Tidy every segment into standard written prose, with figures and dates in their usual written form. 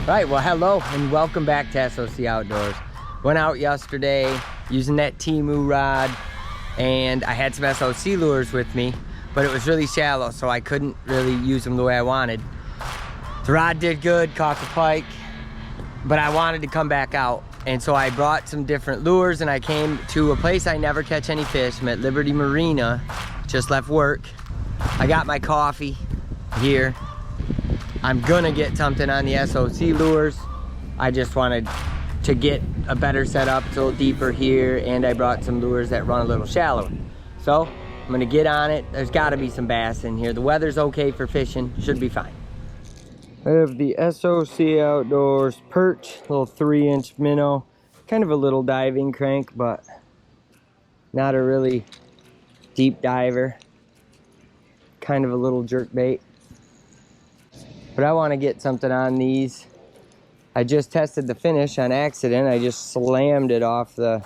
Right, well, hello and welcome back to SOC Outdoors. Went out yesterday using that Temu rod, and I had some SOC lures with me, but it was really shallow, so I couldn't really use them the way I wanted. The rod did good, caught the pike, but I wanted to come back out, and so I brought some different lures, and I came to a place I never catch any fish. I'm at Liberty Marina, just left work. I got my coffee here. I'm gonna get something on the SOC lures. I just wanted to get a better setup, it's a little deeper here, and I brought some lures that run a little shallower. So I'm gonna get on it. There's gotta be some bass in here. The weather's okay for fishing, should be fine. I have the SOC Outdoors perch, little 3-inch minnow. Kind of a little diving crank, but not a really deep diver. Kind of a little jerk bait. But I want to get something on these. I just tested the finish on accident. I just slammed it off the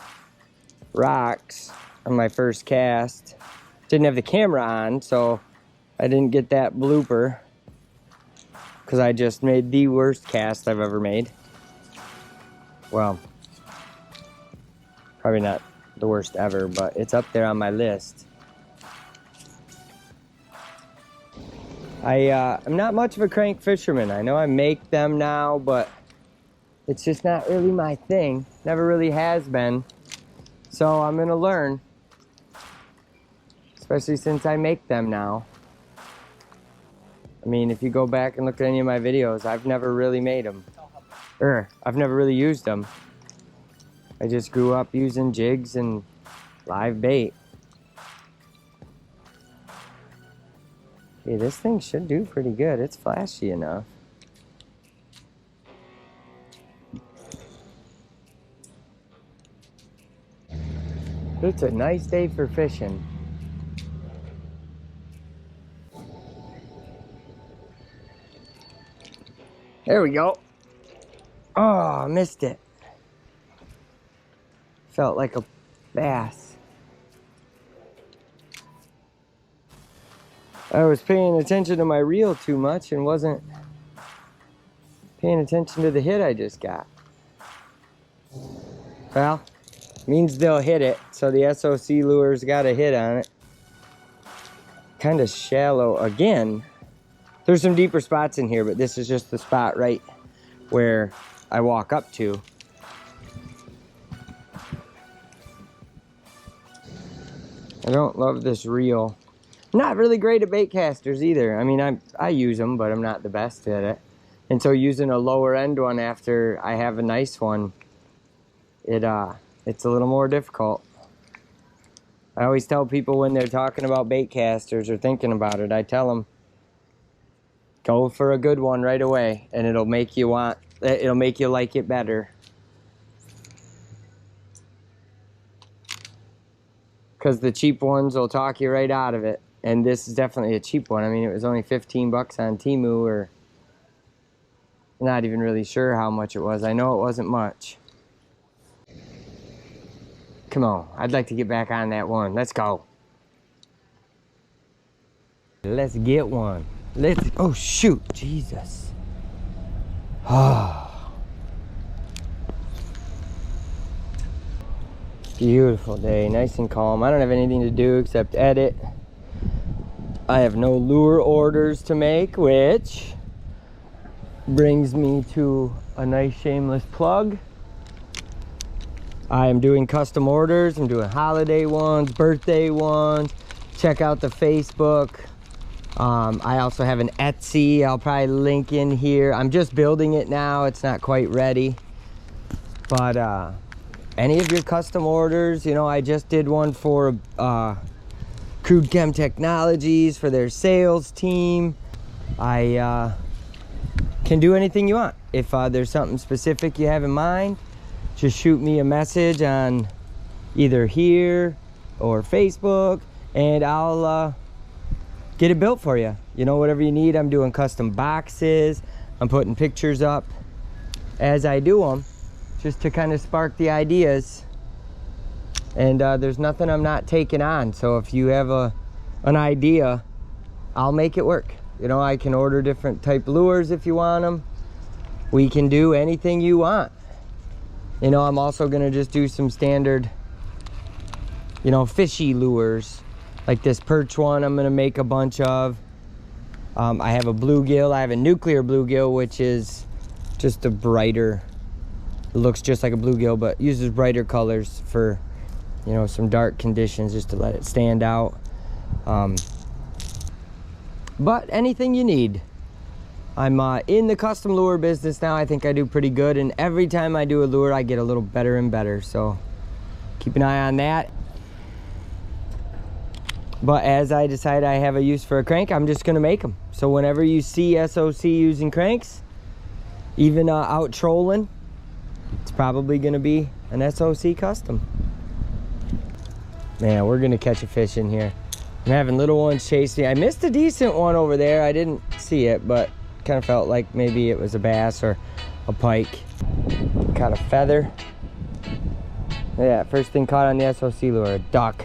rocks on my first cast. Didn't have the camera on, so I didn't get that blooper, because I just made the worst cast I've ever made. Well, probably not the worst ever, but it's up there on my list. I'm not much of a crank fisherman. I know I make them now, but it's just not really my thing. Never really has been. So I'm gonna learn, especially since I make them now. I mean, if you go back and look at any of my videos, I've never really made them. I've never really used them. I just grew up using jigs and live bait. Okay, this thing should do pretty good. It's flashy enough. It's a nice day for fishing. There we go. Oh, I missed it. Felt like a bass. I was paying attention to my reel too much and wasn't paying attention to the hit I just got. Well, means they'll hit it, so the SOC lure's got a hit on it. Kind of shallow again. There's some deeper spots in here, but this is just the spot right where I walk up to. I don't love this reel. I'm not really great at bait casters either. I mean, I use them, but I'm not the best at it. And so using a lower end one after I have a nice one, it's a little more difficult. I always tell people when they're talking about bait casters or thinking about it, I tell them, go for a good one right away, and it'll make you like it better. Because the cheap ones will talk you right out of it. And this is definitely a cheap one. I mean, it was only 15 bucks on Temu, or not even really sure how much it was. I know it wasn't much. Come on, I'd like to get back on that one. Let's go. Let's get one. Oh shoot, Jesus. Oh. Beautiful day, nice and calm. I don't have anything to do except edit. I have no lure orders to make, which brings me to a nice shameless plug. I am doing custom orders. I'm doing holiday ones, birthday ones. Check out the Facebook. I also have an Etsy. I'll probably link in here. I'm just building it now. It's not quite ready. But any of your custom orders, you know, I just did one for Crude Chem Technologies for their sales team. I can do anything you want. If there's something specific you have in mind, just shoot me a message on either here or Facebook, and I'll get it built for you. You know, whatever you need. I'm doing custom boxes. I'm putting pictures up as I do them, just to kind of spark the ideas. And there's nothing I'm not taking on. So if you have an idea, I'll make it work. You know, I can order different type lures if you want them. we can do anything you want. You know, I'm also gonna just do some standard, you know, fishy lures. Like this perch one, I'm gonna make a bunch of. I have a bluegill. I have a nuclear bluegill, which is just a brighter, it looks just like a bluegill, but uses brighter colors for, you know, some dark conditions, just to let it stand out. But anything you need. I'm in the custom lure business now. I think I do pretty good, and every time I do a lure, I get a little better and better, so keep an eye on that. But as I decide I have a use for a crank, I'm just gonna make them. So whenever you see SOC using cranks, even out trolling, it's probably gonna be an SOC custom. Man, we're gonna catch a fish in here. I'm having little ones chase me. I missed a decent one over there. I didn't see it, but kind of felt like maybe it was a bass or a pike. Caught a feather. Yeah, first thing caught on the SOC lure, a duck.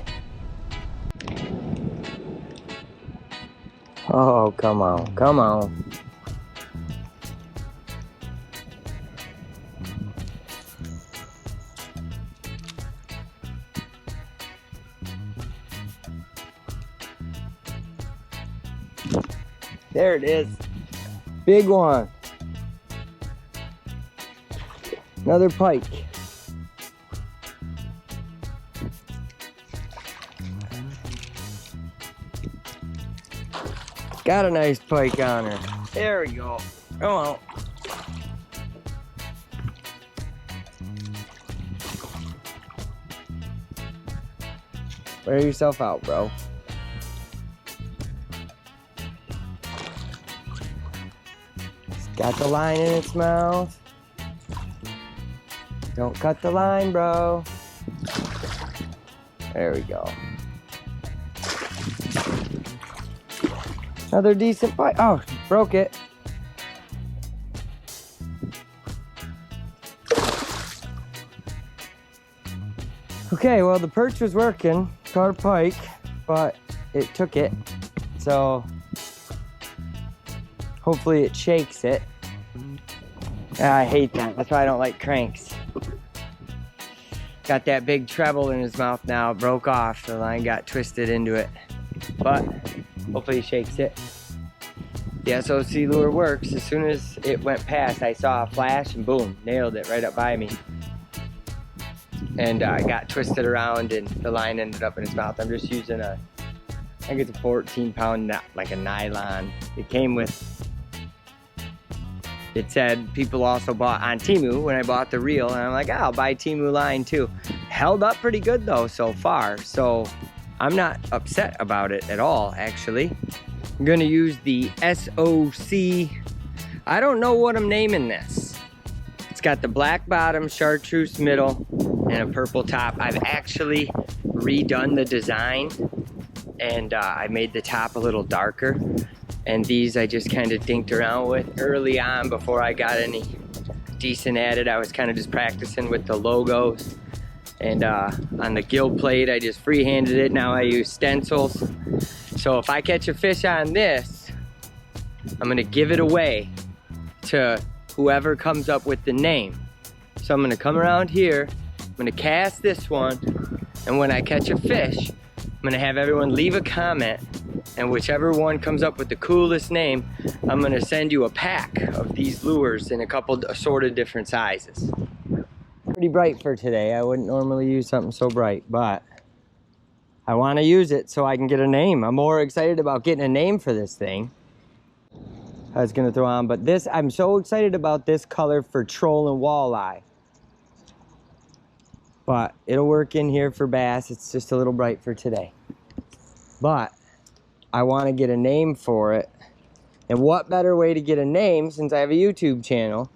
Oh, come on, come on. There it is. Big one. Another pike. Got a nice pike on her. There we go. Come on. Wear yourself out, bro. It's got the line in its mouth. Don't cut the line, bro. There we go. Another decent bite. Oh, broke it. Okay, well, the perch was working, caught a pike, but it took it. So hopefully it shakes it. I hate that. That's why I don't like cranks. Got that big treble in his mouth now. It broke off. The line got twisted into it. But hopefully he shakes it. The SOC lure works. As soon as it went past, I saw a flash and boom, nailed it right up by me. And I got twisted around and the line ended up in his mouth. I'm just using I think it's a 14-pound, like a nylon. It came with, it said people also bought on Temu when I bought the reel, and I'm like, I'll buy Temu line too. Held up pretty good though so far, so I'm not upset about it at all, actually. I'm gonna use the SOC, I don't know what I'm naming this. It's got the black bottom, chartreuse middle, and a purple top. I've actually redone the design, and I made the top a little darker. And these I just kind of dinked around with early on before I got any decent at it. I was kind of just practicing with the logos. And on the gill plate, I just freehanded it. Now I use stencils. So if I catch a fish on this, I'm gonna give it away to whoever comes up with the name. So I'm gonna come around here, I'm gonna cast this one, and when I catch a fish, I'm gonna have everyone leave a comment, and whichever one comes up with the coolest name, I'm gonna send you a pack of these lures in a couple assorted different sizes. Pretty bright for today. I wouldn't normally use something so bright, but I want to use it so I can get a name. I'm more excited about getting a name for this thing. I was gonna throw on, but this, I'm so excited about this color for troll and walleye. But it'll work in here for bass. It's just a little bright for today. But I want to get a name for it. And what better way to get a name, since I have a YouTube channel,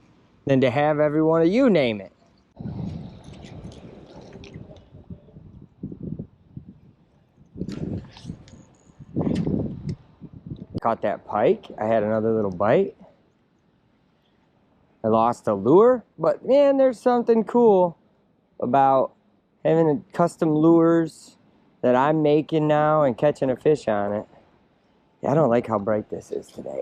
than to have every one of you name it. Caught that pike. I had another little bite. I lost a lure, but man, there's something cool about having a custom lures that I'm making now and catching a fish on it. Yeah, I don't like how bright this is today.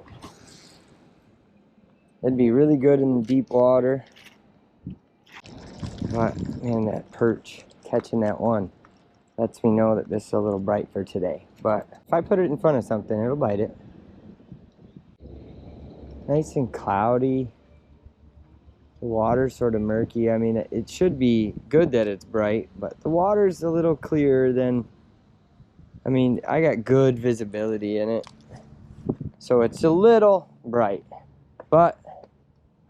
It'd be really good in the deep water. But man, that perch, catching that one, lets me know that this is a little bright for today. But if I put it in front of something, it'll bite it. Nice and cloudy. The water's sort of murky. I mean, it should be good that it's bright, but the water's a little clearer than, I mean, I got good visibility in it. So it's a little bright, but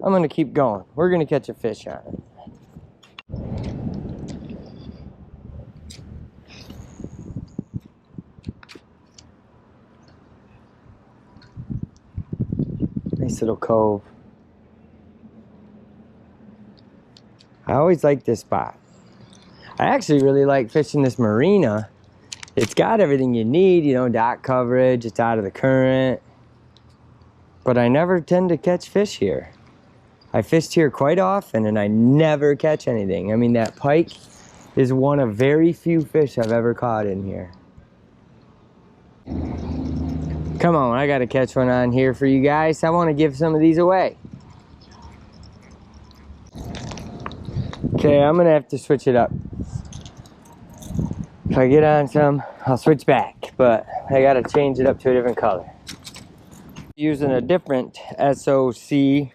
I'm gonna keep going. We're gonna catch a fish on it. Nice little cove. I always like this spot. I actually really like fishing this marina. It's got everything you need, you know, dock coverage, it's out of the current. But I never tend to catch fish here. I fished here quite often and I never catch anything. I mean, that pike is one of very few fish I've ever caught in here. Come on, I gotta catch one on here for you guys. I wanna give some of these away. Okay, I'm gonna have to switch it up. If I get on some, I'll switch back, but I gotta change it up to a different color. Using a different SOC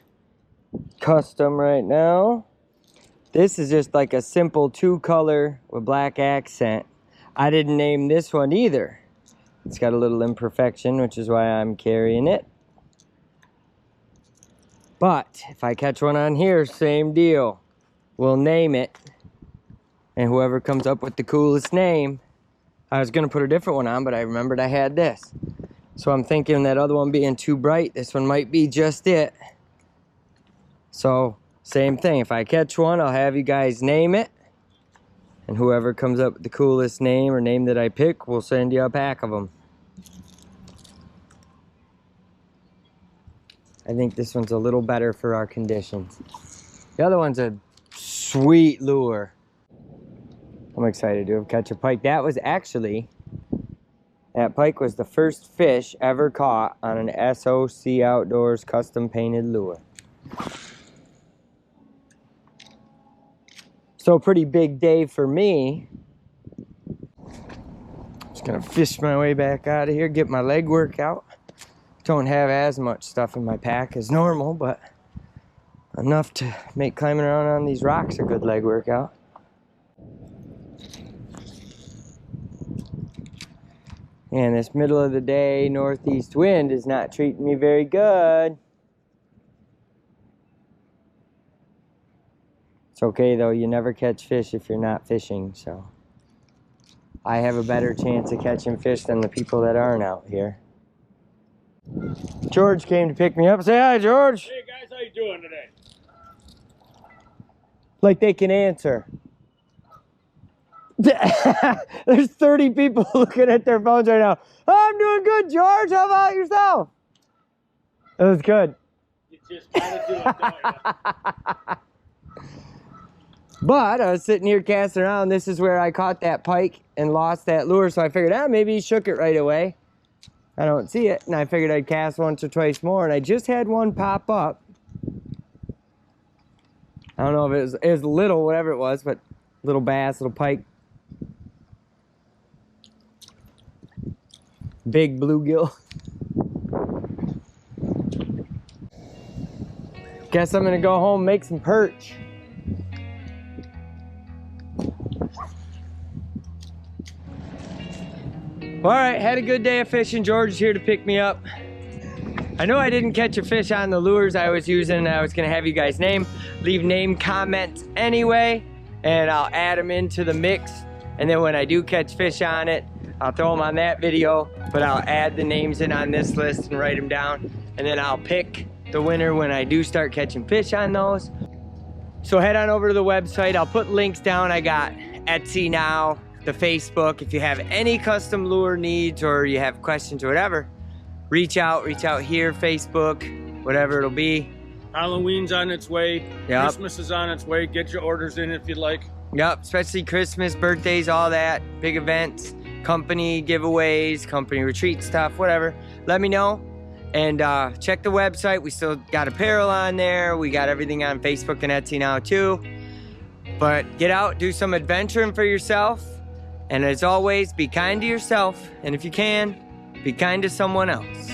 custom right now. This is just like a simple 2-color with black accent. I didn't name this one either. It's got a little imperfection, which is why I'm carrying it. But if I catch one on here, same deal. We'll name it, and whoever comes up with the coolest name. I was gonna put a different one on, but I remembered I had this. So I'm thinking that other one being too bright, this one might be just it. So same thing, if I catch one, I'll have you guys name it, and whoever comes up with the coolest name or name that I pick, we'll send you a pack of them. I think this one's a little better for our conditions. The other one's a sweet lure. I'm excited to catch a pike. That pike was the first fish ever caught on an SOC Outdoors custom painted lure. So pretty big day for me. Just gonna fish my way back out of here, get my leg work out. Don't have as much stuff in my pack as normal, but enough to make climbing around on these rocks a good leg workout. And this middle of the day northeast wind is not treating me very good. It's okay though, you never catch fish if you're not fishing, so I have a better chance of catching fish than the people that aren't out here. George came to pick me up. Say hi, George. Hey guys, how you doing today? Like they can answer. There's 30 people looking at their phones right now. Oh, I'm doing good, George. How about yourself? It was good. You just gotta do it, don't you? But I was sitting here casting around. This is where I caught that pike and lost that lure. So I figured, maybe he shook it right away. I don't see it. And I figured I'd cast once or twice more. And I just had one pop up. I don't know if it was little, whatever it was, but little bass, little pike. Big bluegill. Guess I'm gonna go home, make some perch. All right, had a good day of fishing. George is here to pick me up. I know I didn't catch a fish on the lures I was using. I was gonna have you guys leave name comments anyway, and I'll add them into the mix. And then when I do catch fish on it, I'll throw them on that video, but I'll add the names in on this list and write them down. And then I'll pick the winner when I do start catching fish on those. So head on over to the website. I'll put links down. I got Etsy now, the Facebook. If you have any custom lure needs or you have questions or whatever, reach out here, Facebook, whatever it'll be. Halloween's on its way. Yep. Christmas is on its way. Get your orders in if you'd like. Yep, especially Christmas, birthdays, all that, big events, company giveaways, company retreat stuff, whatever. Let me know. And check the website. We still got apparel on there. We got everything on Facebook and Etsy now too. But get out, do some adventuring for yourself. And as always, be kind to yourself. And if you can, be kind to someone else.